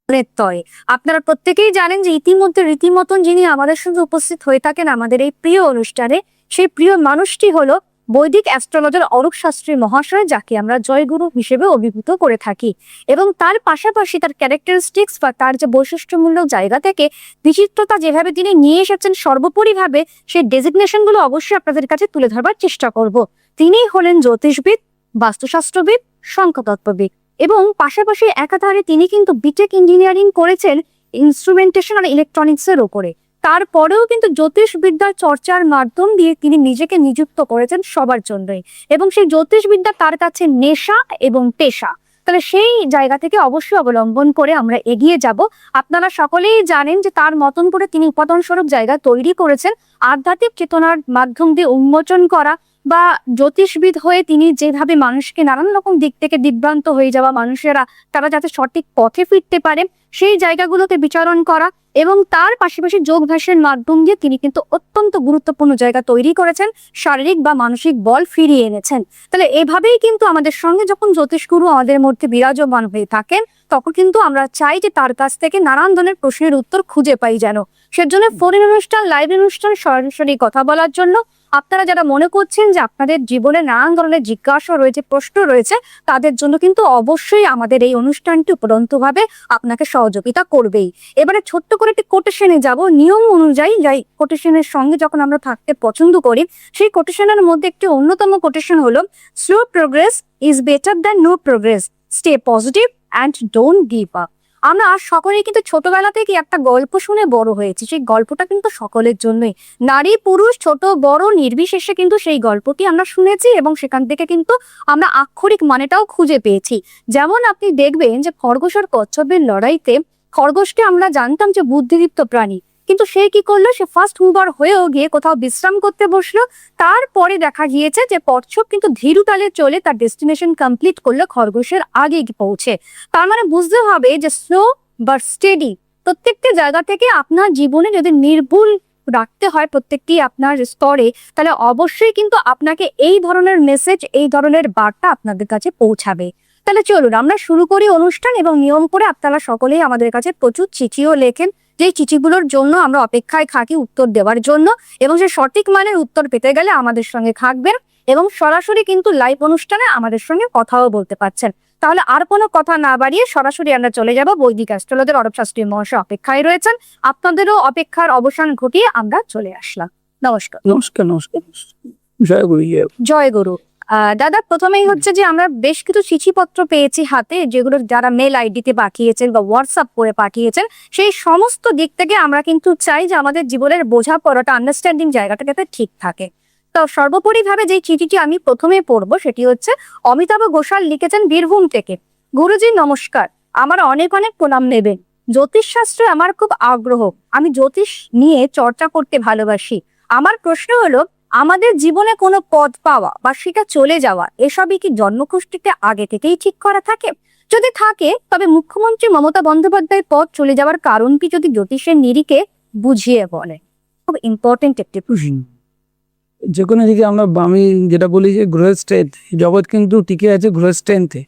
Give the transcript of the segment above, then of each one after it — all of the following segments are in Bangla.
তরে আপনারা প্রত্যেকেই জানেন যে ইতিমধ্যে রীতিমতন যিনি আমাদের সঙ্গে উপস্থিত হয়ে থাকেন আমাদের এই প্রিয় অনুষ্ঠানে, সেই প্রিয় মানুষটি হলো বৈদিক অ্যাস্ট্রোলজার অরূপ শাস্ত্রী মহাশয়, যাকে আমরা জয়গুরু হিসেবে অভিভূত করে থাকি। এবং তার পাশাপাশি তার ক্যারেক্টারিস্টিক্স বা তার যে বৈশিষ্ট্যমূলক জায়গা থেকে বিচিত্রতা যেভাবে তিনি নিয়ে এসেছেন, সর্বোপরিভাবে সেই ডেজিগনেশন গুলো অবশ্যই আপনাদের কাছে তুলে ধরবার চেষ্টা করব। তিনিই হলেন জ্যোতিষবিদ, বাস্তুশাস্ত্রবিদ, সংখ্যাতত্ত্ববিদ এবং পাশাপাশি একাধারে তিনি কিন্তু বিটেক ইঞ্জিনিয়ারিং করেছেন ইনস্ট্রুমেন্টেশন আর ইলেকট্রনিক্স এর উপরে। তারপরেও কিন্তু জ্যোতিষবিদ্যার চর্চার মাধ্যম দিয়ে তিনি নিজেকে নিযুক্ত করেছেন সবার জন্যই, এবং সেই জ্যোতিষবিদ্যা তার কাছে নেশা এবং পেশা। তাহলে সেই জায়গা থেকে অবশ্যই অবলম্বন করে আমরা এগিয়ে যাব। আপনারা সকলেই জানেন যে তার মতন করে তিনি উপাদান স্বরূপ জায়গা তৈরি করেছেন আধ্যাত্মিক চেতনার মাধ্যম দিয়ে উন্মোচন করা, বা জ্যোতিষবিদ হয়ে তিনি যেভাবে মানুষকে নানান রকম দিক থেকে দিগ্ভ্রান্ত হয়ে যাওয়া মানুষেরা তারা যাতে সঠিক পথে ফিরতে পারে সেই জায়গাগুলোতে বিচরণ করা, এবং তার পাশাপাশি যোগাভ্যাসের মাধ্যম দিয়ে তিনি কিন্তু অত্যন্ত গুরুত্বপূর্ণ জায়গা তৈরি করেছেন, শারীরিক বা মানসিক বল ফিরিয়ে এনেছেন। তাহলে এভাবেই কিন্তু আমাদের সঙ্গে যখন জ্যোতিষগুরু আমাদের মধ্যে বিরাজমান হয়ে থাকেন, তখন কিন্তু আমরা চাই যে তার কাছ থেকে নানান ধরনের প্রশ্নের উত্তর খুঁজে পাই যেন। সেজন্য ফোন অনুষ্ঠান, লাইভ অনুষ্ঠান, সরাসরি কথা বলার জন্য আপনারা যারা মনে করছেন যে আপনাদের জীবনে নানান ধরনের জিজ্ঞাসা রয়েছে, প্রশ্ন রয়েছে, তাদের জন্য কিন্তু অবশ্যই আমাদের এই অনুষ্ঠানটি উপরন্তভাবে আপনাকে সহযোগিতা করবেই। এবারে ছোট্ট করে একটি কোটেশনে যাব। নিয়ম অনুযায়ী যাই কোটেশনের সঙ্গে যখন আমরা থাকতে পছন্দ করি, সেই কোটেশনের মধ্যে একটি অন্যতম কোটেশন হলো slow progress is better than no progress, stay positive and don't give up. আমরা সকলেই কিন্তু ছোটবেলা থেকে একটা গল্প শুনে বড় হয়েছি, সেই গল্পটা কিন্তু সকলের জন্যই, নারী পুরুষ ছোট বড় নির্বিশেষে কিন্তু সেই গল্পটি আমরা শুনেছি এবং সেখান থেকে কিন্তু আমরা আক্ষরিক মানেটাও খুঁজে পেয়েছি। যেমন আপনি দেখবেন যে খরগোশ আর কচ্ছপের লড়াইতে খরগোশকে আমরা জানতাম যে বুদ্ধিদীপ্ত প্রাণী, কিন্তু সে কি করলো, সে ফার্স্ট মুভার হয়েও গিয়ে কোথাও বিশ্রাম করতে বসলো। তারপরে দেখা গিয়েছে যে কচ্ছপ কিন্তু ধীরু তালে চলে তার ডেস্টিনেশন কমপ্লিট করলো খরগোশের আগে পৌঁছে। তার মানে বুঝতে হবে যে স্লো বাট স্টেডি প্রত্যেকটি জায়গা থেকে আপনার জীবনে যদি নির্ভুল রাখতে হয় প্রত্যেকটি আপনার স্তরে, তাহলে অবশ্যই কিন্তু আপনাকে এই ধরনের মেসেজ, এই ধরনের বার্তা আপনাদের কাছে পৌঁছাবে। তাহলে চলুন আমরা শুরু করি অনুষ্ঠান, এবং নিয়ম করে আপনারা সকলেই আমাদের কাছে প্রচুর চিঠিও লেখেন, যেই চিঠিগুলোর জন্য আমরা অপেক্ষায় থাকি উত্তর দেওয়ার জন্য, এবং সে সঠিক মানের উত্তর পেতে গেলে আমাদের সঙ্গে থাকবেন এবং সরাসরি কিন্তু লাইভ অনুষ্ঠানে আমাদের সঙ্গে কথাও বলতে পারছেন। তাহলে আর কোনো কথা না বাড়িয়ে সরাসরি আমরা চলে যাব। বৈদিক অ্যাস্ট্রোলজার অরূপ শাস্ত্রী মহাশয় অপেক্ষায় রয়েছেন, আপনাদেরও অপেক্ষার অবসান ঘটিয়ে আমরা চলে আসলাম। নমস্কার। নমস্কার। নমস্কার। জয় গুরু। জয় গুরু। দাদা, প্রথমেই হচ্ছে যে আমরা বেশ কিছু চিঠিপত্র পেয়েছি হাতে, যেগুলো যারা মেল আইডিতে পাঠিয়েছেন বা হোয়াটসঅ্যাপ করে পাঠিয়েছেন, সেই সমস্ত দিক থেকে আমরা কিন্তু চাই যে আমাদের জীবনের বোঝাপড়াটা, আন্ডারস্ট্যান্ডিং জায়গাটা যাতে ঠিক থাকে। তো সর্বোপরিভাবে যে চিঠিটি আমি প্রথমে পড়বো সেটি হচ্ছে অমিতাভ ঘোষাল লিখেছেন বীরভূম থেকে। গুরুজি নমস্কার, আমার অনেক অনেক প্রণাম নেবেন। জ্যোতিষশাস্ত্রে আমার খুব আগ্রহ, আমি জ্যোতিষ নিয়ে চর্চা করতে ভালোবাসি। আমার প্রশ্ন হলো, আমাদের জীবনে কোনো পদ পাওয়া বা সেটা চলে যাওয়া এসবই কি জন্মকুষ্ঠিতে আগে থেকেই ঠিক করা থাকে? যদি থাকে তবে মুখ্যমন্ত্রী মমতা বন্দ্যোপাধ্যায়ের পদ চলে যাওয়ার কারণ কি যদি জ্যোতিষের নিরিখে বুঝিয়ে বলে। খুব ইম্পর্টেন্ট একটি প্রশ্ন। যে কোনো দিকে আমরা আমি যেটা বলি যে গ্রহের স্ট্রেন্থ, জগৎ কিন্তু টিকে আছে গ্রহের স্ট্রেন্থে,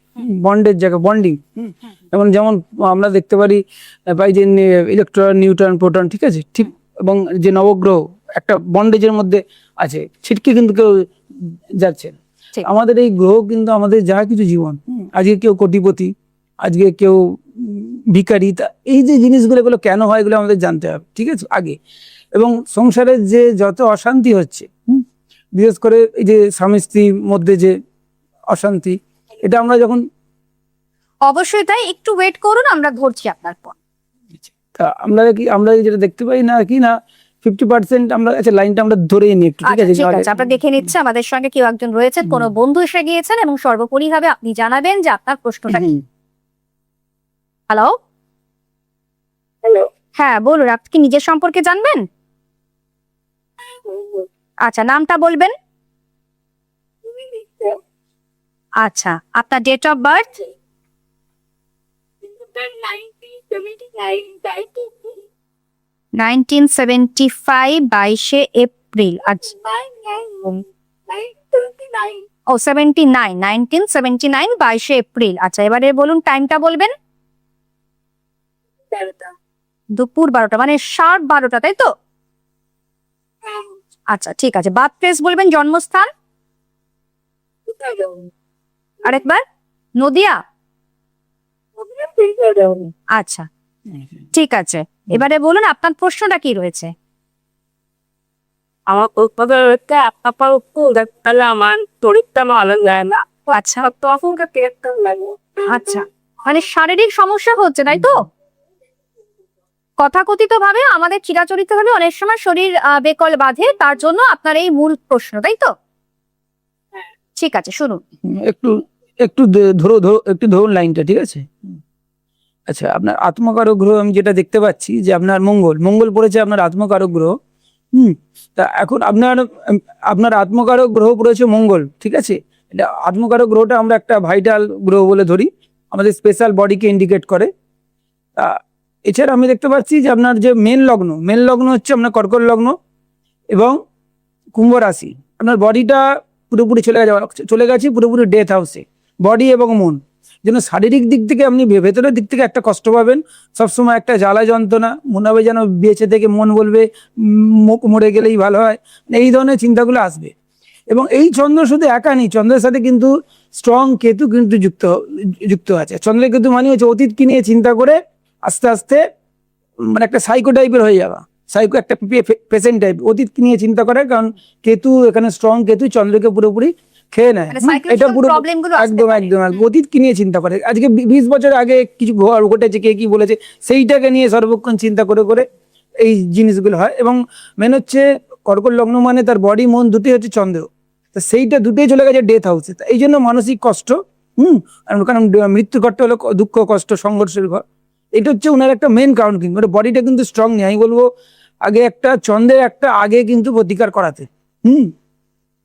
বন্ডের জায়গা, বন্ডিং। যেমন আমরা দেখতে পারি পাই যে ইলেকট্রন, নিউট্রন, প্রোটন, ঠিক আছে, ঠিক, এবং যে নবগ্রহ একটা বন্ডেজের মধ্যে আছে, ছিটকে কিন্তু কেউ যাচ্ছে। আমাদের এই গ্রহ কিন্তু আমাদের যা কিছু জীবন, আজকে কেউ কোটিপতি, আজকে কেউ ভিখারি, এই যে জিনিসগুলো, এগুলো কেন হয় এগুলো আমাদের জানতে হবে, ঠিক আছে, আগে। এবং সংসারের যে যত অশান্তি হচ্ছে, বিশেষ করে এই যে স্বামী স্ত্রীর মধ্যে যে অশান্তি, এটা আমরা যখন অবশ্যই তাই, একটু ওয়েট করুন, আমরা ধরছি আপনার পর। তা আমরা যেটা দেখতে পাই না কি না 50% আমরা লাইনটা আমরা ধরেই নিই একটু, ঠিক আছে। ঠিক আছে, আমরা দেখে নিচ্ছি আমাদের সঙ্গে কেউ একজন রয়েছেন, কোনো বন্ধু এসে গিয়েছেন, এবং সর্বোপরিভাবে আপনি জানাবেন যে আপনার প্রশ্নটা কি। হ্যালো। হ্যালো। হ্যাঁ বলুন, আপনি কি নিজের সম্পর্কে জানবেন? আচ্ছা, নামটা বলবেন। আচ্ছা, আপনার ডেট অফ বার্থ? 1975, 22শে এপ্রিল। আচ্ছা, ও 79, 1979, 22শে এপ্রিল। আচ্ছা, এবারে বলুন টাইমটা বলবেন। 12টা। দুপুর 12টা মানে শার্প 12টা, তাই তো? আচ্ছা ঠিক আছে, বার্থ প্লেস বলবেন, জন্মস্থান কোথায় যাবো? আরেকবার। নদিয়া। কোথায় যাবো? আচ্ছা ঠিক আছে, এবারে বলুন আপনার প্রশ্নটা কি রয়েছে। আমার কথা হচ্ছে আপনার একটু দেখতে আমার শরীরটা ভালো যায় না। আচ্ছা তখন কেকটা লাগে। আচ্ছা, মানে শারীরিক সমস্যা হচ্ছে তাই তো? তথাকথিত ভাবে আমাদের চিরাচরিত ভাবে অনেক সময় শরীর বেকল বাঁধে, তার জন্য আপনার এই মূল প্রশ্ন, তাই তো? ঠিক আছে শুনুন। একটু একটু ধরো ধরো একটু ধরুন লাইনটা, ঠিক আছে? আচ্ছা, আপনার আত্মকারক গ্রহ আমি যেটা দেখতে পাচ্ছি যে আপনার মঙ্গল মঙ্গল পড়েছে আপনার আত্মকারক গ্রহ। তা এখন আপনার আত্মকারক গ্রহ পড়েছে মঙ্গল, ঠিক আছে? এটা আত্মকারক গ্রহটা আমরা একটা ভাইটাল গ্রহ বলে ধরি, আমাদের স্পেশাল বডিকে ইন্ডিকেট করে। তা এছাড়া আমি দেখতে পাচ্ছি যে আপনার যে মেন লগ্ন হচ্ছে আপনার কর্কট লগ্ন এবং কুম্ভ রাশি। আপনার বডিটা পুরোপুরি চলে গেছে পুরোপুরি ডেথ হাউসে, বডি এবং মন। যেন শারীরিক দিক থেকে আপনি ভেতরের দিক থেকে একটা কষ্ট পাবেন, সবসময় একটা জ্বালা যন্ত্রণা, মনে হবে যেন বেঁচে থেকে মন বলবে মুখ মরে গেলেই ভালো হয়, এই ধরনের চিন্তাগুলো আসবে। এবং এই চন্দ্র শুধু একা নেই, চন্দ্রের সাথে কিন্তু স্ট্রং কেতু কিন্তু যুক্ত আছে। চন্দ্রের কেতু মানে হচ্ছে অতীতকে নিয়ে চিন্তা করে আস্তে আস্তে মানে একটা সাইকো টাইপের হয়ে যাওয়া, সাইকো একটা পেশেন্ট টাইপ, অতীতকে নিয়ে চিন্তা করে। কারণ কেতু এখানে স্ট্রং কেতু চন্দ্রকে পুরোপুরি খেয়ে নেয়। মানে এটা psychological পুরো problem গুলো আসতে একদম পারে। একদম অতীতকে নিয়ে চিন্তা করে। আজকে 20 বছর আগে কিছু ঘটেছে, কে কি বলেছে সেইটাকে নিয়ে সর্বক্ষণ চিন্তা করে করে এই জিনিসগুলো হয়। এবং মেন হচ্ছে কর্কট লগ্ন মানে তার বডি মন দুটোই হচ্ছে চন্দ্র, তো সেইটা দুটোই চলে গেছে ডেথ হাউসে। এই জন্য মানসিক কষ্ট, কারণ মৃত্যুর ঘরটা হলো দুঃখ কষ্ট সংঘর্ষের ঘর। এটা হচ্ছে ওনার একটা মেন কারণ। কিন্তু মানে বডিটা কিন্তু স্ট্রং নেই, আমি বলবো আগে একটা চন্দ্রের একটা আগে কিন্তু প্রতিকার করাতে।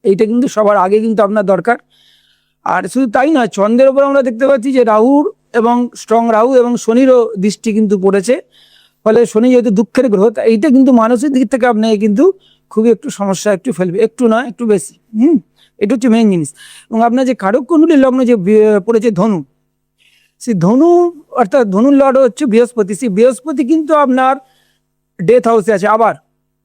এইটা কিন্তু সবার আগে কিন্তু আপনার দরকার। আর শুধু তাই নয়, চন্দ্রের উপর আমরা দেখতে পাচ্ছি যে রাহুর এবং স্ট্রং রাহু এবং শনিরও দৃষ্টি কিন্তু পড়েছে। ফলে শনি যেহেতু দুঃখের গ্রহ, এইটা কিন্তু মানসিক দিক থেকে আপনাকে কিন্তু খুবই একটু সমস্যা একটু ফেলবে, একটু নয় একটু বেশি। এটা হচ্ছে মেন জিনিস। এবং আপনার যে কারক কুণ্ডলীর লগ্ন যে পড়েছে ধনু, সেই ধনু অর্থাৎ ধনুর লর্ড হচ্ছে বৃহস্পতি। সেই বৃহস্পতি কিন্তু আপনার ডেথ হাউসে আছে আবার,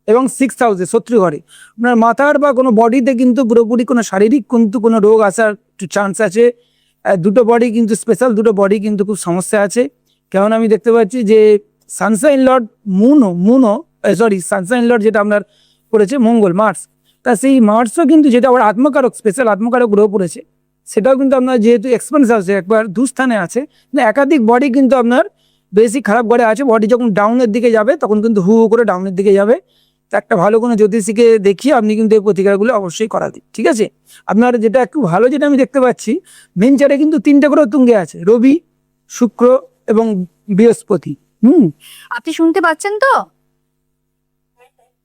এবং 6th হাউসে শত্রু ঘরে। আপনার মাথার বা কোনো বডিতে কিন্তু পুরোপুরি কোনো শারীরিক কিন্তু কোনো রোগ আসার চান্স আছে। দুটো বডি কিন্তু স্পেশাল, দুটো বডি কিন্তু খুব সমস্যা আছে। কেমন আমি দেখতে পাচ্ছি যে সানশাইন লর্ড সানশাইন লর্ড যেটা আপনার পড়েছে মঙ্গল মার্স, তা সেই মার্সও কিন্তু যেটা আবার আত্মকারক স্পেশাল আত্মকারক গ্রহ পড়েছে, সেটাও কিন্তু আপনার যেহেতু এক্সপেন্স হাউসে একবার দুস্থানে আছে, একাধিক বডি কিন্তু আপনার বেশি খারাপ ঘরে আছে। বডি যখন ডাউনের দিকে যাবে তখন কিন্তু হু করে ডাউনের দিকে যাবে। তা একটা ভালো কোনো জ্যোতিষীকে দেখিয়ে আপনি কিন্তু এই প্রতিকারগুলো অবশ্যই করাতেন, ঠিক আছে? আপনার যেটা একটু ভালো যেটা আমি দেখতে পাচ্ছি, মেন চারে কিন্তু 3টে গ্রহ তুঙ্গে আছে, রবি, শুক্র এবং বৃহস্পতি। আপনি শুনতে পাচ্ছেন তো?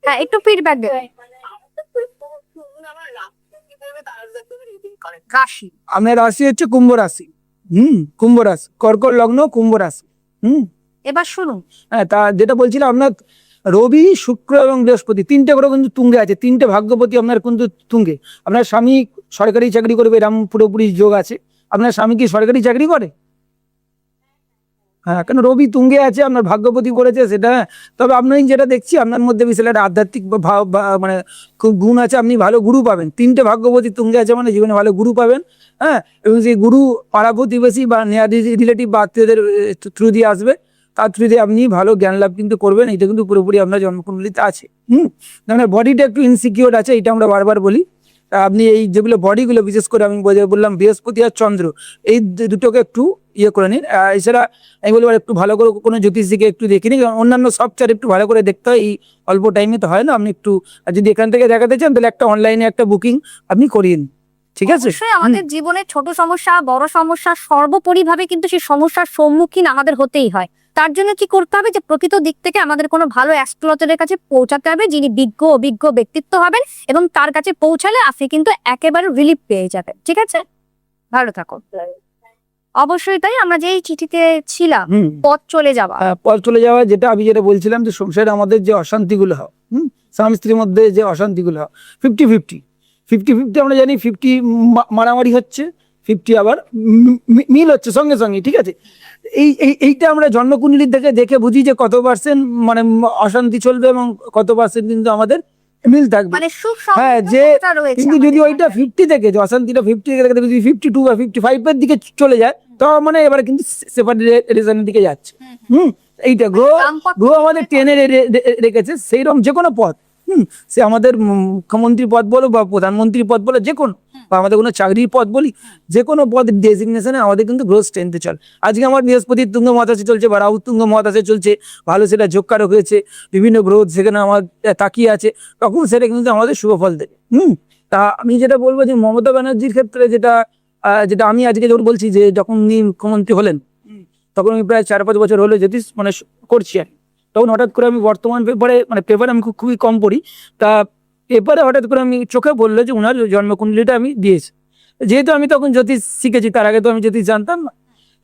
হ্যাঁ একটু ফিডব্যাক দেবেন। রাশি আপনার রাশি হচ্ছে কুম্ভ রাশি। কুম্ভ রাশি, কর্কট লগ্ন, কুম্ভ রাশি। এবার শুনুন। হ্যাঁ, তা যেটা বলছিলাম আপনার রবি, শুক্র এবং বৃহস্পতি 3টে গ্রহ কিন্তু তুঙ্গে আছে, 3টে ভাগ্যপতি আপনার কিন্তু তুঙ্গে। আপনার স্বামী সরকারি চাকরি করবে এরকম পুরোপুরি যোগ আছে। আপনার স্বামী কি সরকারি চাকরি করে? হ্যাঁ, কেন রবি তুঙ্গে আছে, আপনার ভাগ্যপতি করেছে সেটা। তবে আপনি যেটা দেখছি আপনার মধ্যে বিশাল একটা আধ্যাত্মিক ভাব মানে খুব গুণ আছে, আপনি ভালো গুরু পাবেন। 3টে ভাগ্যপতি তুঙ্গে আছে মানে জীবনে ভালো গুরু পাবেন। হ্যাঁ, এবং সেই গুরু পাড়া প্রতিবেশী বা নিয়ার রিলেটিভ বা আত্মীয়দের থ্রু দিয়ে আসবে, তার থ্রু দিয়ে আপনি ভালো জ্ঞান লাভ কিন্তু করবেন। এটা কিন্তু পুরোপুরি আপনার জন্মকুণ্ডলিতে আছে। আপনার বডিটা একটু ইনসিকিউর আছে, এটা আমরা বারবার বলি। আপনি এই যেগুলো বডিগুলো বিশেষ করে আমি বললাম বৃহস্পতি আর চন্দ্র, এই দুটোকে একটু ইয়ে করে নিন। এছাড়া আমি বলবো একটু ভালো করে কোনো জ্যোতিষীকে একটু দেখে নিন, কারণ অন্যান্য সফটওয়্যার একটু ভালো করে দেখতে হয়, এই অল্প টাইমে তো হয় না। আপনি একটু যদি এখান থেকে দেখাতে চান তাহলে একটা অনলাইনে একটা বুকিং আপনি করিয়ে নিন, ঠিক আছে? অবশ্যই আমাদের জীবনের ছোট সমস্যা বড় সমস্যা সর্বোপরিভাবে কিন্তু সেই সমস্যার সম্মুখীন আমাদের হতেই হয়। তার জন্য কি করতে হবে, যে প্রকৃত দিক থেকে আমাদের কোনো ভালো অ্যাস্ট্রোলজারের কাছে পৌঁছাতে হবে, যিনি বিজ্ঞ অভিজ্ঞ ব্যক্তিত্ব হবেন, এবং তার কাছে পৌঁছালে আপনি কিন্তু একেবারে রিলিফ পেয়ে যাবেন। ঠিক আছে, ভালো থাকো। অবশ্যই তাই, আমরা যেই চিঠিতে ছিলাম পথ চলে যাওয়া। পথ চলে যাওয়া, যেটা আমি যেটা বলছিলাম যে সংসারে আমাদের যে অশান্তিগুলো হয়, স্বামী স্ত্রীর মধ্যে যে অশান্তিগুলো হয় 50-50 আমরা জানি। 50 মারামারি হচ্ছে, 50 আবার মিল হচ্ছে সঙ্গে সঙ্গে, ঠিক আছে। এইটা আমরা জন্মকুণ্ডলী থেকে দেখে বুঝি যে কত পার্সেন্ট মানে অশান্তি চলবে এবং কত পার্সেন্ট কিন্তু আমাদের মিল থাকবে। মানে সুখ হ্যাঁ, যে সমৃদ্ধতা রয়েছে কিন্তু যদি আমাদের ওইটা 50 থেকে যে অশান্তিটা 50 থেকে যদি 52 বা 55 এর দিকে চলে যায়, তো মানে এবারে কিন্তু সেপারেশনের দিকে যাচ্ছে। এইটা গ্রহ আমাদের টেনে রেখেছে সেইরকম যে কোনো পদ, সে আমাদের মুখ্যমন্ত্রী পদ বলো বা প্রধানমন্ত্রী পদ বলো, যে কোনো, বা আমাদের কোনো চাকরির পদ বলি, যে কোনো পদ ডেজিগনেশনে আমাদের কিন্তু গ্রোথ স্ট্রেন্থে চলে। আজকে আমার বৃহস্পতির তুঙ্গ মহাদশা চলছে বা রাহু তুঙ্গ মহাদশা চলছে, ভালো সেটা যোগকারক হয়েছে, বিভিন্ন গ্রোথ সেখানে আমার তাকিয়ে আছে, তখন সেটা কিন্তু আমাদের শুভ ফল দেবে। তা আমি যেটা বলবো যে মমতা ব্যানার্জির ক্ষেত্রে যেটা যেটা আমি আজকে যখন বলছি যে যখন উনি মুখ্যমন্ত্রী হলেন, তখন আমি প্রায় 4-5 বছর হলো জ্যোতিষ মানে করছি আর কি। তখন হঠাৎ করে আমি বর্তমান পেপারে মানে পেপারে আমি খুবই কম পড়ি, তা পেপারে হঠাৎ করে আমি চোখে বললো যে ওনার জন্মকুণ্ডলীটা আমি দিয়েছি। যেহেতু আমি তখন জ্যোতিষ শিখেছি, তার আগে তো আমি জ্যোতিষ জানতাম না,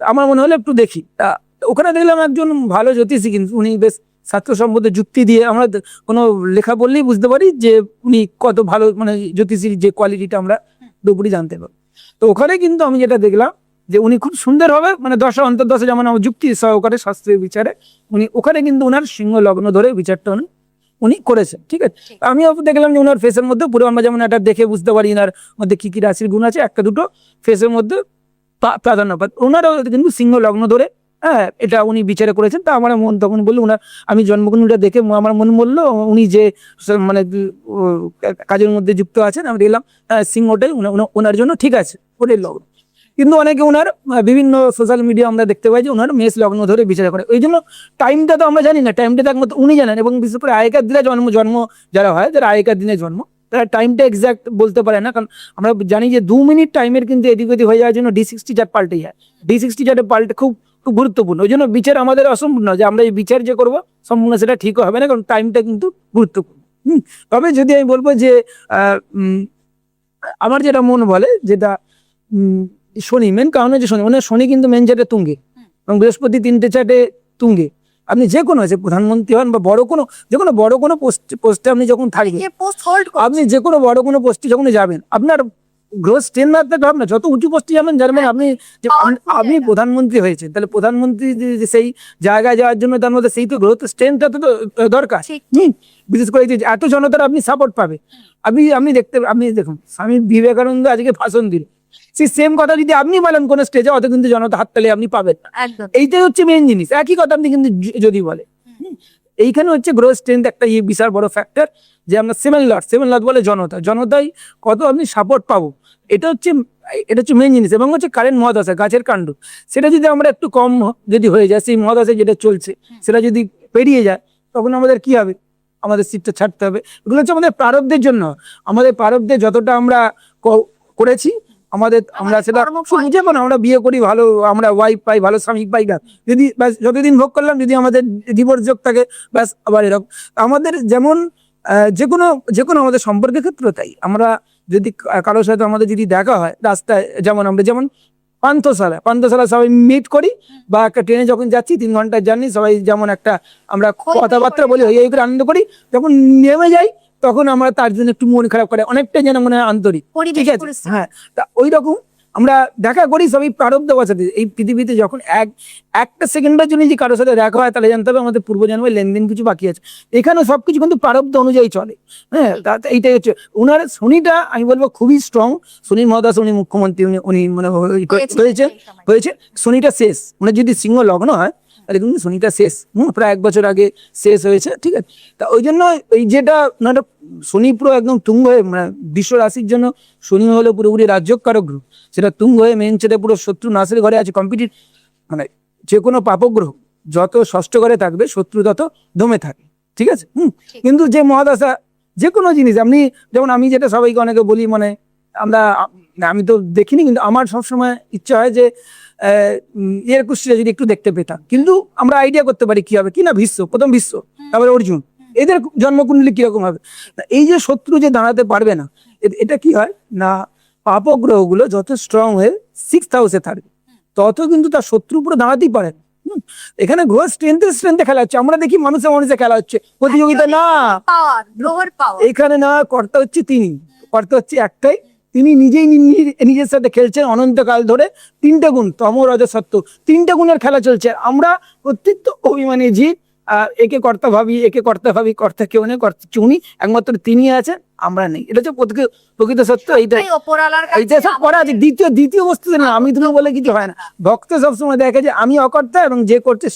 আমার মনে হলো একটু দেখি। তা ওখানে দেখলাম একজন ভালো জ্যোতিষী, কিন্তু উনি বেশ স্বাস্থ্যসম্মত যুক্তি দিয়ে, আমরা কোনো লেখা বললেই বুঝতে পারি যে উনি কত ভালো মানে জ্যোতিষীর যে কোয়ালিটিটা আমরা পুরোপুরি জানতে পারি। তো ওখানে কিন্তু আমি যেটা দেখলাম যে উনি খুব সুন্দরভাবে মানে দশা অন্তর্দশা যেমন আমার যুক্তি সহকারে শাস্ত্রীয় বিচারে উনি ওখানে কিন্তু ওনার সিংহ লগ্ন ধরে বিচারটা উনি করেছেন, ঠিক আছে। আমিও দেখলাম যে ওনার ফেসের মধ্যে পুরো আমরা যেমন একটা দেখে বুঝতে পারি ওনার মধ্যে কি কি রাশির গুণ আছে, একটা দুটো ফেসের মধ্যে প্রাধান্য পায়, ওনারও কিন্তু সিংহ লগ্ন ধরে এটা উনি বিচারে করেছেন। তা আমার মন তখন বললো ওনার, আমি জন্মকুণ্ডলীটা দেখে আমার মন বললো উনি যে মানে কাজের মধ্যে যুক্ত আছেন, আমি দেখলাম সিংহটাই ওনার জন্য ঠিক আছে, ওটাই লগ্ন। কিন্তু অনেকে ওনার বিভিন্ন সোশ্যাল মিডিয়া আমরা দেখতে পাই যে ওনার মেষ লগ্ন ধরে বিচার করে, ওই জন্য টাইমটা তো আমরা জানি না, টাইমটা তো একমাত্র উনি জানেন। এবং বিশেষ করে আগেকার দিনে জন্ম যারা হয়, যারা আগেকার দিনে জন্ম, তারা টাইমটা এক্সাক্ট বলতে পারে না, কারণ আমরা জানি যে 2 মিনিট টাইমের কিন্তু এদিক ওদিক হয়ে যাওয়ার জন্য D60 চার্ট পাল্টে যায়। D60 চার্টে পাল্টে খুব গুরুত্বপূর্ণ, ওই জন্য বিচার আমাদের অসম্পূর্ণ, যে আমরা এই বিচার যে করবো সম্পূর্ণ সেটা ঠিকও হবে না, কারণ টাইমটা কিন্তু গুরুত্বপূর্ণ। তবে যদি আমি বলবো যে আমার যেটা মন বলে, যেটা শনি মেন কারণ হচ্ছে শনি, মানে শনি কিন্তু মেন চার্টে তুঙ্গে এবং বৃহস্পতি 3টে চার্টে তুঙ্গে। আপনি যে কোনো আছে প্রধানমন্ত্রী হন বা বড় কোনো পোস্টে আপনি যখন থাকবেন, আপনি যে কোনো বড় কোনো পোস্টে যখন যাবেন, আপনার গ্রোথ স্ট্রেন্থ না থাকলে হবে না। যত উঁচু পোস্টে যাবেন জানবেন আপনি যে আপনি প্রধানমন্ত্রী হয়েছেন, তাহলে প্রধানমন্ত্রী যে সেই জায়গায় যাওয়ার জন্য তার মধ্যে সেই তো গ্রোথ স্ট্রেন্থটা তো দরকার। বিশেষ করে যে এত জনতার আপনি সাপোর্ট পাবে। আপনি দেখুন স্বামী বিবেকানন্দ আজকে ভাষণ দিল, সেই সেম কথা যদি আপনি বলেন কোন স্টেজে, অত কিন্তু জনতা হাততালি আপনি পাবেন না। এইটাই হচ্ছে মেন জিনিস। একই কথা আপনি কিন্তু যদি বলে, এইখানে হচ্ছে গ্রোথ স্ট্রেন্থ একটা বিশাল বড় ফ্যাক্টর, যে আমরা 7 লট বলে জনতাই কত আপনি সাপোর্ট পাবো, এটা হচ্ছে মেন জিনিস। এবং হচ্ছে কারেন্ট মহাদশা গাছের কাণ্ড, সেটা যদি আমরা একটু কম যদি হয়ে যায়, সেই মহাদশায় যেটা চলছে সেটা যদি পেরিয়ে যায়, তখন আমাদের কি হবে, আমাদের সিটটা ছাড়তে হবে। এগুলো হচ্ছে আমাদের প্রারব্ধের জন্য, আমাদের প্রারব্ধে যতটা আমরা করেছি আমরা সেটা বুঝে পাবো না। আমরা বিয়ে করি ভালো, আমরা ওয়াইফ পাই ভালো, স্বামী পাই না, যদি ব্যাস যতদিন ভোগ করলাম, যদি আমাদের ডিভোর্স যোগ থাকে ব্যাস আবার এরকম। আমাদের যেমন যে কোনো আমাদের সম্পর্কের ক্ষেত্রে তাই, আমরা যদি কারোর সাথে আমাদের যদি দেখা হয় রাস্তায়, যেমন পান্থশালা সবাই মিট করি, বা একটা ট্রেনে যখন যাচ্ছি 3 ঘন্টার জার্নি, সবাই যেমন একটা আমরা কথাবার্তা বলি, এই করে আনন্দ করি, যখন নেমে যাই তখন আমরা তার জন্য একটু মন খারাপ করে, অনেকটা যেন মনে হয় আন্তরিক, ঠিক আছে। হ্যাঁ, তা ওই রকম আমরা দেখা করি সবই প্রারব্ধ বসাতে। এই পৃথিবীতে যখন একটা সেকেন্ডের জন্য যে কারোর সাথে দেখা হয়, তাহলে জানতে হবে আমাদের পূর্বজন্মের লেনদেন কিছু বাকি আছে। এখানে সবকিছু কিন্তু প্রারব্ধ অনুযায়ী চলে। হ্যাঁ, এইটাই হচ্ছে ওনার শনিটা, আমি বলবো খুবই স্ট্রং। শনি মহাদশা, উনি মুখ্যমন্ত্রী, উনি মানে হয়েছে শনিটা শেষ। মানে যদি সিংহ লগ্ন হয় তাহলে কিন্তু শনিটা শেষ, প্রায় 1 বছর আগে শেষ হয়েছে, ঠিক আছে। তা ওই জন্য এই যেটা শনি পুরো একদম তুঙ্গ হয়ে, মানে বিশ্ব রাশির জন্য শনি হলো পুরোপুরি রাজ্যকারক গ্রহ, সেটা তুঙ্গ হয়ে মেন ছেড়ে পুরো শত্রু নাশের ঘরে আছে। মানে যে কোনো পাপগ্রহ যত ষষ্ঠ ঘরে থাকবে, শত্রু তত দমে থাকে, ঠিক আছে। কিন্তু যে মহাদশা যে কোনো জিনিস, আপনি যেমন আমি যেটা সবাইকে অনেকে বলি, মানে আমি তো দেখিনি, কিন্তু আমার সবসময় ইচ্ছা হয় যে এর কুষ্টিটা যদি একটু দেখতে পেতাম, কিন্তু আমরা আইডিয়া করতে পারি কি হবে, কি না প্রথম বিশ্ব, তারপরে অর্জুন, এদের জন্মকুণ্ডলী কিরকম হবে। এই যে শত্রু যে দাঁড়াতে পারবে না, এটা কি হয় না, পাপগ্রহগুলো যত স্ট্রং হয়ে 6th হাউসে থাকবে, তত কিন্তু তার শত্রু পুরো দাঁড়াতেই পারে না। এখানে গ্রহ স্ট্রেন্থে খেলা হচ্ছে। আমরা দেখি মানুষে খেলা হচ্ছে, প্রতিযোগিতা না, এখানে না, কর্তা হচ্ছে তিনি, কর্তা হচ্ছে একটাই, তিনি নিজেই নিজের সাথে খেলছেন অনন্তকাল ধরে। 3টে গুণ, তম রজ সত্য, 3টে গুণের খেলা চলছে। আমরা প্রত্যেক অভিমানী জীব, একে কর্তা ভাবি, কর্তা কেউ নেই, কর্তা কেউ নেই, একমাত্র তিনি আছেন, আমরা নেই। এটা হচ্ছে প্রকৃত সত্য। এইটাই এই ওপরওয়ালার কাছে এইটা সব করা আছে। দ্বিতীয় বস্তুতে না, আমি তুমি বলে কিছু হয় না। ভক্ত সবসময় দেখে যে আমি অকর্তা এবং যে করছে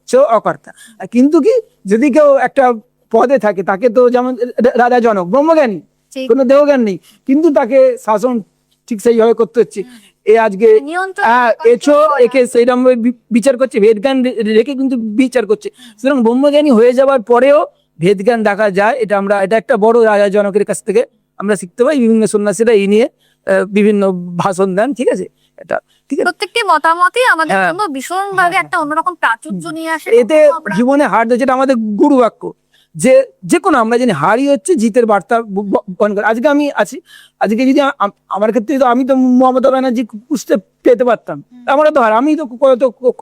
সেও অকর্তা। কিন্তু কি, যদি কেউ একটা পদে থাকে, তাকে তো যেমন রাজা জনক ব্রহ্মজ্ঞানী, ঠিক। কোনো দেহজ্ঞান নেই, কিন্তু তাকে শাসন ঠিক সেইভাবে করতে হচ্ছে। এ আজকে নিয়ন্ত্রণ একে সেইরকম বিচার করছে, ভেদজ্ঞান রেখে কিন্তু বিচার করছে। সুতরাং ব্রহ্মজ্ঞানী হয়ে যাওয়ার পরেও ভেদজ্ঞান দেখা যায়। এটা একটা বড় রাজা জনকের কাছ থেকে আমরা শিখতে পাই। বিভিন্ন সন্ন্যাসীরা এই নিয়ে বিভিন্ন ভাষণ দেন, ঠিক আছে। এটা ঠিক আছে। প্রত্যেকটি মতামতই আমাদের হ্যাঁ। জন্য ভীষণভাবে একটা অন্যরকম প্রাচুর্য নিয়ে আসে। এতে আমরা- জীবনে হার, যেটা আমাদের গুরু বাক্য, যে কোনো আমরা জানি হারই হচ্ছে জিতের বার্তা বহন করে। আজকে আমি আছি, আজকে যদি আমার ক্ষেত্রে তো আমি তো মমতা ব্যানার্জি খুঁজতে পেতে পারতাম, আমার তো হার, আমি তো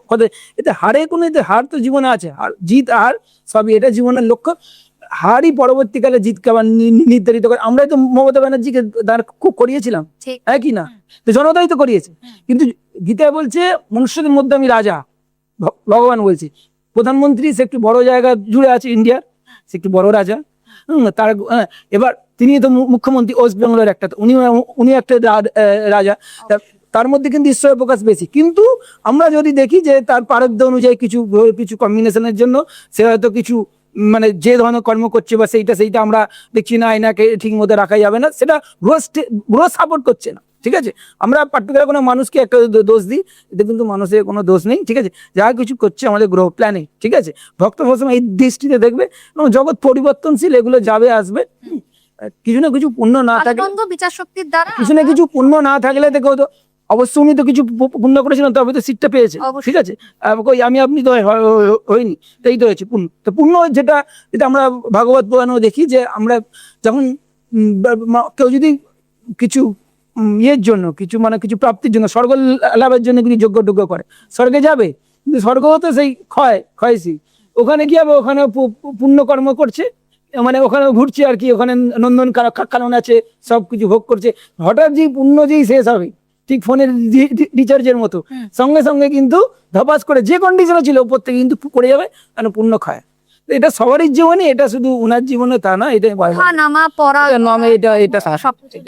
কত এতে হারে কোনো, এতে হার তো জীবনে আছে, জিত হার সবই এটা জীবনের লক্ষ্য। হারই পরবর্তীকালে জিতকে আবার নির্ধারিত করে। আমরাই তো মমতা ব্যানার্জিকে দাঁড় করিয়েছিলাম, ঠিক। হ্যাঁ কি না? তো জনতাই তো করিয়েছে। কিন্তু গীতায় বলছে মনুষ্যদের মধ্যে আমি রাজা, ভগবান বলছে। প্রধানমন্ত্রী সে একটু বড় জায়গা জুড়ে আছে ইন্ডিয়ার, সে একটু বড় রাজা। তার এবার তিনি তো মুখ্যমন্ত্রী ওয়েস্ট বেঙ্গলের একটা, উনি একটা রাজা। তার মধ্যে কিন্তু ঈশ্বরের প্রকাশ বেশি। কিন্তু আমরা যদি দেখি যে তার প্রারব্ধ অনুযায়ী কিছু কম্বিনেশনের জন্য সে হয়তো কিছু মানে যে ধরনের কর্ম করছে বা সেইটা আমরা দেখছি না, এনাকে ঠিক মতো রাখা যাবে না, সেটা গ্রোথ সাপোর্ট করছে না, ঠিক আছে। আমরা পার্টিকুলার কোনো মানুষকে একটা দোষ দিই, এতে কিন্তু মানুষের কোনো দোষ নেই, ঠিক আছে। যা কিছু করছে আমাদের গ্রহ প্ল্যানে, ঠিক আছে। ভক্ত ভসময় এই দৃষ্টিতে দেখবে, এবং জগৎ পরিবর্তনশীল, এগুলো যাবে আসবে। কিছু না কিছু পুণ্য না থাকলে, আনন্দ বিচার শক্তির দ্বারা কিছু না কিছু পুণ্য না থাকলে দেখো তো, অবশ্য উনি তো কিছু পুণ্য করেছিলেন, তবে তো সিটটা পেয়েছে, অবশ্যই। ঠিক আছে। কই আপনি তো হয়নি, তো এই তো হয়েছে পুণ্য। তো পুণ্য যেটা আমরা ভাগবত পুরাণেও দেখি, যে আমরা যখন কেউ যদি কিছু ইয়ের জন্য, কিছু প্রাপ্তির জন্য, স্বর্গ লাভের জন্য কিছু যোগ্য করে, স্বর্গে যাবে। কিন্তু স্বর্গ তো সেই ক্ষয়সী, ওখানে কি হবে? ওখানে পুণ্য কর্ম করছে, মানে ওখানে ঘুরছে আর কি, ওখানে নন্দন কানন আছে, সবকিছু ভোগ করছে। হঠাৎ যেই পুণ্য যেই শেষ হবে, ঠিক ফোনের রিচার্জের মতো, সঙ্গে সঙ্গে কিন্তু ধপাস করে যে কন্ডিশনে ছিল উপর থেকে কিন্তু পড়ে যাবে, কারণ পুণ্য খায়। এটা সবারই জীবনে, এটা শুধু উনার জীবনে তা না, এটা নামা পড়া এটা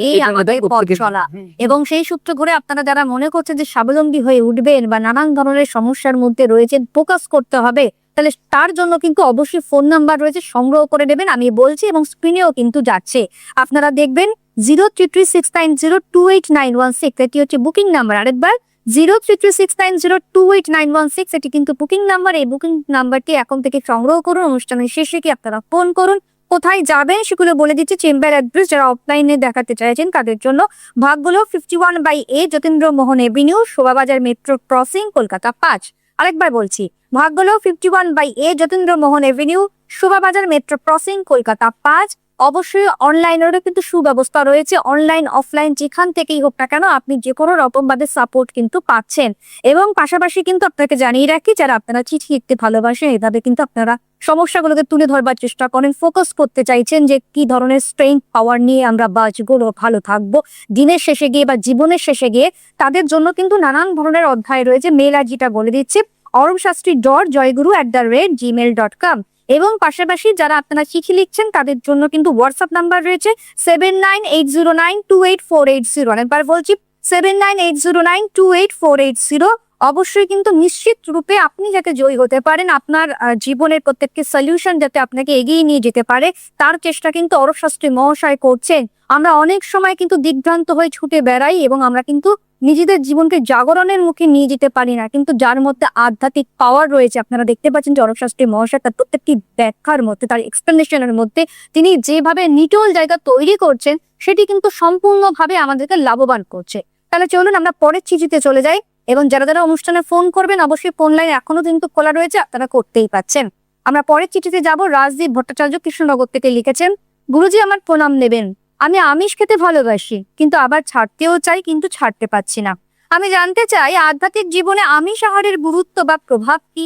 এই আমাদের পথ চলা। এবং সেই সূত্র ধরে আপনারা যারা মনে করছেন যে স্বাবলম্বী হয়ে উঠবেন বা নানান ধরনের সমস্যার মধ্যে রয়েছেন, ফোকাস করতে হবে, তাহলে তার জন্য কিন্তু অবশ্যই ফোন নাম্বার রয়েছে, সংগ্রহ করে নেবেন। আমি বলছি এবং স্ক্রিনেও কিন্তু যাচ্ছে, আপনারা দেখবেন 0336902891 এটি হচ্ছে বুকিং নাম্বার। আরেকবার 0336902891 এটি কিন্তু বুকিং নাম্বার। এই বুকিং নাম্বারটি এখন থেকে সংগ্রহ করুন, অনুষ্ঠানের শেষে কি আপনারা ফোন করুন। কোথায় যাবেন সেগুলো বলে দিচ্ছে, চেম্বার অ্যাড্রেস, যারা অফলাইনে দেখাতে চাইছেন তাদের জন্য। ভাগগুলো 51/A Jatindra Mohan avenue, Shobhabazar metro crossing, Kolkata 5। আরেকবার বলছি, ভাগগুলো 51/A Jatindra Mohan avenue, Shobhabazar metro crossing, Kolkata 5। অবশ্যই অনলাইনেরও কিন্তু সুব্যবস্থা রয়েছে, অনলাইন অফলাইন যেখান থেকেই হোক না কেন আপনি যে কোনো রকম ভাবে সাপোর্ট কিন্তু পাচ্ছেন। এবং পাশাপাশি কিন্তু আপনাকে জানিয়ে রাখি, যারা আপনারা চিঠি লিখতে ভালোবাসেন, এভাবে কিন্তু আপনারা সমস্যাগুলোকে তুলে ধরবার চেষ্টা করেন, ফোকাস করতে চাইছেন যে কি ধরনের স্ট্রেংথ পাওয়ার নিয়ে আমরা বাঁচবো, ভালো থাকবো দিনের শেষে গিয়ে বা জীবনের শেষে গিয়ে, তাদের জন্য কিন্তু নানান ধরনের অধ্যায় রয়েছে। মেল আইডিটা বলে দিচ্ছি, orumshastri.joyguru@gmail.com। এবং পাশাপাশি যারা আপনারা চিঠি লিখছেন তাদের জন্য কিন্তু হোয়াটসঅ্যাপ নাম্বার রয়েছে 7980928480। অনেকবার বলছি, 7980928480। অবশ্যই কিন্তু নিশ্চিত রূপে আপনি যাতে জয়ী হতে পারেন, আপনার জীবনের প্রত্যেকটি সলিউশন যাতে আপনাকে এগিয়ে নিয়ে যেতে পারে, তার চেষ্টা কিন্তু অরূপ শাস্ত্রী মহাশয় করছেন। আমরা অনেক সময় কিন্তু দিগ্ভ্রান্ত হয়ে ছুটে বেড়াই এবং আমরা কিন্তু নিজেদের জীবনকে জাগরণের মুখে নিয়ে যেতে পারি না। কিন্তু যার মধ্যে আধ্যাত্মিক পাওয়ার রয়েছে, আপনারা দেখতে পাচ্ছেন যে অরূপ শাস্ত্রী মহাশয় তার প্রত্যেকটি ব্যাখ্যার মধ্যে, তার এক্সপ্লেনেশনের মধ্যে তিনি যেভাবে নিটল জায়গা তৈরি করছেন, সেটি কিন্তু সম্পূর্ণভাবে আমাদেরকে লাভবান করছে। তাহলে চলুন আমরা পরের চিঠিতে চলে যাই। এবং যারা যারা অনুষ্ঠানে ফোন করবেন, অবশ্যই ফোন লাইন এখনো কিন্তু খোলা রয়েছে, আপনারা করতেই পাচ্ছেন। আমরা পরের চিঠিতে যাব। রাজদীপ ভট্টাচার্য কৃষ্ণনগর থেকে লিখেছেন, গুরুজি আমার প্রণাম নেবেন। আমি আমিষ খেতে ভালোবাসি, কিন্তু আবার ছাড়তেও চাই, কিন্তু ছাড়তে পারছি না। আমি জানতে চাই আধ্যাত্মিক জীবনে আমিষ আহারের গুরুত্ব বা প্রভাব কি?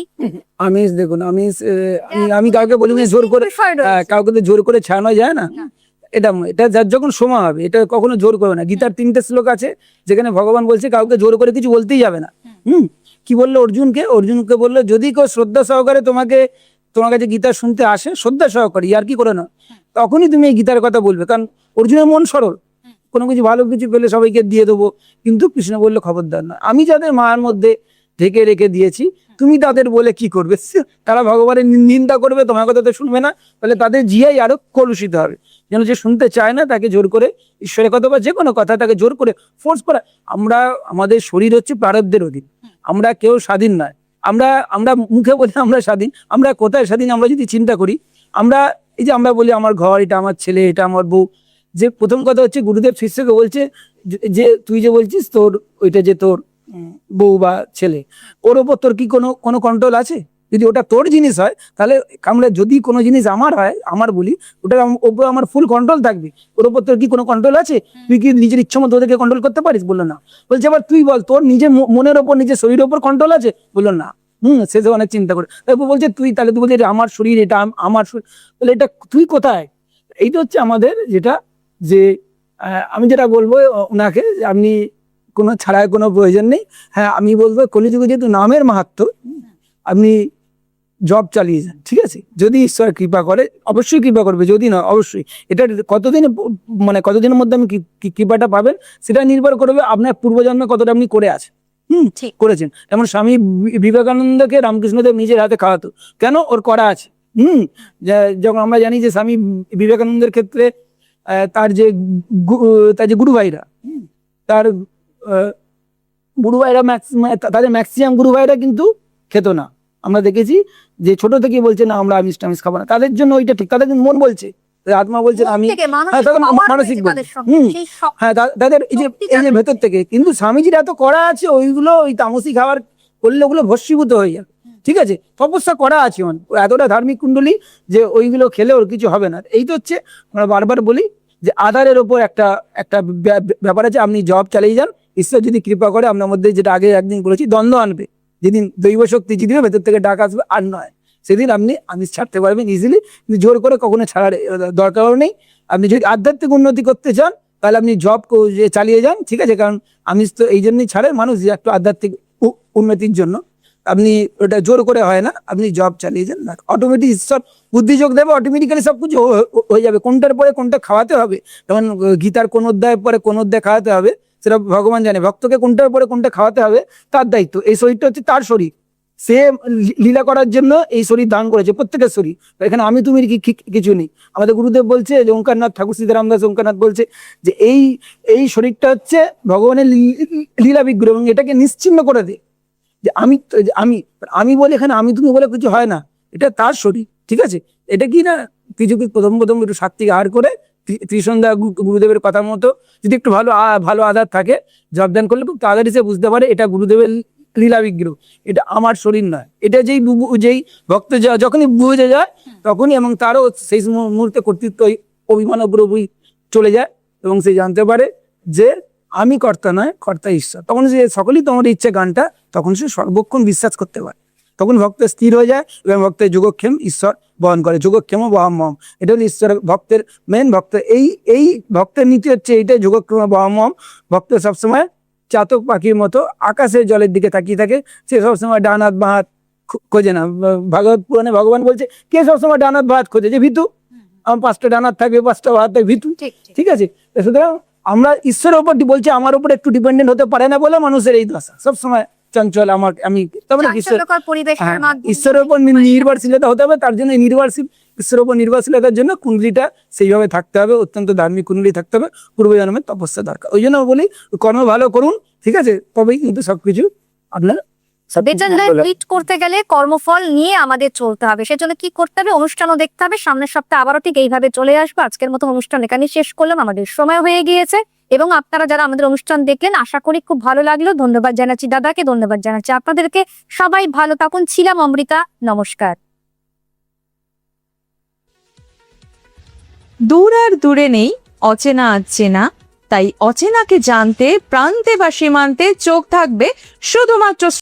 আমিষ দেখুন, আমি কাউকে বলি না জোর করে, কাউকে তো জোর করে ছাড়ানো যায় না। এটা এটা যার যখন সময় হবে, এটা কখনো জোর করবে না। গীতার 3টে শ্লোক আছে যেখানে ভগবান বলছে কাউকে জোর করে কিছু বলতেই যাবে না। কি বললো অর্জুনকে বললো যদি কেউ শ্রদ্ধা সহকারে তোমার কাছে গীতা শুনতে আসে, শ্রদ্ধা সহকারে, আর কি করে না, তখনই তুমি এই গীতার কথা বলবে। কারণ অর্জুনের মন সরল, কোনো কিছু ভালো কিছু পেলে সবাইকে দিয়ে দেবো, কিন্তু কৃষ্ণ বললো খবরদার না, আমি যাদের মায়ের মধ্যে ঢেকে রেখে দিয়েছি তুমি তাদের বলে কি করবে? তারা ভগবানের নিন্দা করবে, তোমার কথা তো শুনবে না, তাহলে তাদের জিয়াই আরো কলুষিত হবে। যেন যে শুনতে চায় না তাকে জোর করে ঈশ্বরের কথা বা যে কোনো কথা তাকে জোর করে ফোর্স করা। আমাদের শরীর হচ্ছে প্রারব্ধের অধীন, আমরা কেউ স্বাধীন নয়। আমরা মুখে বলি আমরা স্বাধীন, আমরা কোথায় স্বাধীন? আমরা যদি চিন্তা করি, এই যে আমরা বলি আমার ঘর, এটা আমার ছেলে, এটা আমার বউ, যে প্রথম কথা হচ্ছে গুরুদেব শিষ্যকে বলছে যে তুই যে বলছিস তোর ওইটা যে তোর বউ বা ছেলে, ওর ওপর তোর কি কোনো কন্ট্রোল আছে? যদি ওটা তোর জিনিস হয় তাহলে আমরা যদি কোনো জিনিস আমার হয়, আমার বলি, ওটার ওপর আমার ফুল কন্ট্রোল থাকবে, ওর ওপর তোর কি কোনো কন্ট্রোল আছে? তুই কি নিজের ইচ্ছা মতো ওদেরকে কন্ট্রোল করতে পারিস? বললো না। বলছে আবার তুই বল তোর নিজের মনের ওপর, নিজের শরীরের ওপর কন্ট্রোল আছে? বললো না। শেষে অনেক চিন্তা করে তারপর বলছে তুই বলছিস এটা আমার শরীর, এটা আমার শরীর, তাহলে এটা তুই কোথায়? এইটা হচ্ছে আমাদের যেটা, যে আমি যেটা বলবো ওনাকে, আপনি কোনো ছাড়ার কোনো প্রয়োজন নেই। হ্যাঁ, আমি বলবো কলিযুগে যেহেতু নামের মাহাত্ম্য, আপনি জব চালিয়ে যান, ঠিক আছে? যদি ঈশ্বর কৃপা করে, অবশ্যই কৃপা করবে, যদি না অবশ্যই। এটা কতদিনের মধ্যে আমি কৃপাটা পাবেন সেটা নির্ভর করবে আপনার পূর্বজন্মে কতটা আপনি করে আছেন, করেছেন। যেমন স্বামী বিবেকানন্দকে রামকৃষ্ণদেব নিজের হাতে খাওয়াতো, কেন? ওর করা আছে। যখন আমরা জানি যে স্বামী বিবেকানন্দের ক্ষেত্রে তার যে গুরু ভাইরা, তাদের ম্যাক্সিমাম গুরু ভাইরা কিন্তু খেত না। আমরা দেখেছি যে ছোট থেকে বলছে না আমরা আমিষ টামিষ খাবো না, তাদের জন্য ওইটা ঠিক, তাদের মন বলছে, আত্মা বলছে আমি, মানসিক হ্যাঁ তাদের এই যে ভেতর থেকে। কিন্তু স্বামীজির এত করা আছে, ওইগুলো ওই তামসিক খাবার করলে ওগুলো ভস্মীভূত হয়ে যাবে, ঠিক আছে? তপস্যা করা আছে, এতটা ধার্মিক কুণ্ডলী যে ওইগুলো খেলে ওর কিছু হবে না। এই তো হচ্ছে আমরা বারবার বলি যে আধারের ওপর একটা ব্যাপার আছে। আপনি জব চালিয়ে যান, ঈশ্বর যদি কৃপা করে আপনার মধ্যে, যেটা আগে একদিন বলেছি, দ্বন্দ্ব আনবে। যেদিন দৈব শক্তি জিতবে, ভেতর থেকে ডাক আসবে, আর নয়, সেদিন আপনি আমিষ ছাড়তে পারবেন ইজিলি। কিন্তু জোর করে কখনো ছাড়ার দরকারও নেই। আপনি যদি আধ্যাত্মিক উন্নতি করতে চান তাহলে আপনি জব চালিয়ে যান, ঠিক আছে? কারণ আমিষ তো এই জন্যই ছাড়ে মানুষ, যে একটু আধ্যাত্মিক উন্নতির জন্য। আপনি ওটা জোর করে হয় না, আপনি জব চালিয়ে যান, অটোমেটিক ঈশ্বর বুদ্ধি যোগ দেবে, অটোমেটিক্যালি সবকিছু হয়ে যাবে। কোনটার পরে কোনটা খাওয়াতে হবে, যেমন গীতার কোন অধ্যায়ের পরে কোন অধ্যায় খাওয়াতে হবে সেটা ভগবান জানে। ভক্তকে কোনটার পরে কোনটা খাওয়াতে হবে তার দায়িত্ব। এই শরীরটা হচ্ছে তার শরীর, সে লীলা করার জন্য এই শরীর দান করেছে, প্রত্যেকের শরীর। এখানে আমি তুমি কিছু নেই। আমাদের গুরুদেব বলছে যে ওঙ্কারনাথ ঠাকুর সীতারাম দাস ওঙ্কারনাথ বলছে যে এই শরীরটা হচ্ছে ভগবানের লীলা বিগ্রহ, এবং এটাকে নিশ্চিহ্ন করে দে। যে আমি বলে, এখানে আমি তুমি বলে কিছু হয় না, এটা তার শরীর, ঠিক আছে? এটা কি না কিছু প্রথম একটু সাত্বিক আহার করে ত্রিসন্ধ্যা গুরুদেবের কথা মতো যদি একটু ভালো আধার থাকে, জবদান করলে খুব তাড়াতাড়ি সে বুঝতে পারে এটা গুরুদেবের লীলা বিগ্রহ, এটা আমার শরীর নয়। এটা যেই ভক্ত যখনই বুঝে যায় তখনই, এবং তারও সেই মুহূর্তে কর্তৃত্ব অভিমান পুরোপুরি চলে যায়, এবং সে জানতে পারে যে আমি কর্তা নয়, কর্তা ঈশ্বর। তখন সে সকলেই তোমার ইচ্ছে গানটা তখন সে সর্বক্ষণ বিশ্বাস করতে পারে। তখন ভক্ত স্থির হয়ে যায় এবং ভক্তের যোগক্ষেম ঈশ্বর বহন করে। যোগক্ষেম বহমম, এটা হলো ঈশ্বরের ভক্তের মেন। এই ভক্তের নীতি হচ্ছে এইটাই, যোগক্ষেম বহমম। ভক্ত সবসময় চাতক পাখির মতো আকাশের জলের দিকে তাকিয়ে থাকে, সে সবসময় ডান হাত বাঁ হাত খোঁজে না। ভাগবত পুরাণে ভগবান বলছে কে সবসময় ডান হাত বাঁ হাত খোঁজে? যে ভিতু, আমার 5টা ডান হাত থাকবে, 5টা বাঁ হাত থাকবে, ভিতু, ঠিক আছে? সুতরাং আমরা ঈশ্বরের উপর বলছি, আমার উপর একটু ডিপেন্ডেন্ট হতে পারে না বলে মানুষের এই দশা, সবসময় চঞ্চল। আমি ঈশ্বরের উপর নির্ভরশীলতা হতে হবে, তার জন্য ঈশ্বরের উপর নির্ভরশীলতার জন্য কুণ্ডলিটা সেইভাবে থাকতে হবে, অত্যন্ত ধার্মিক কুণ্ডলি থাকতে হবে, পূর্বজন্মের তপস্যা দরকার। ওই জন্য বলি কর্ম ভালো করুন, ঠিক আছে? তবেই কিন্তু সবকিছু আপনার করতে গেলে কর্মফল নিয়ে আমাদের চলতে হবে। সেজন্য কি করতে হবে? অনুষ্ঠানও দেখতে হবে। সামনের সপ্তাহে আবারও ঠিক এইভাবে চলে আসবো। আজকের মতো অনুষ্ঠান এখানে শেষ করলাম, আমাদের সময় হয়ে গিয়েছে। এবং আপনারা যারা আমাদের অনুষ্ঠান দেখলেন, আশা করি খুব ভালো লাগলো। ধন্যবাদ জানাচ্ছি দাদাকে, ধন্যবাদ জানাচ্ছি আপনাদেরকে। সবাই ভালো থাকুন। ছিলাম অমৃতা, নমস্কার। দূর আর দূরে নেই, অচেনা আচেনা, তাই অচেনাকে জানতে প্রান্তে বা সীমান্তে চোখ থাকবে শুধুমাত্র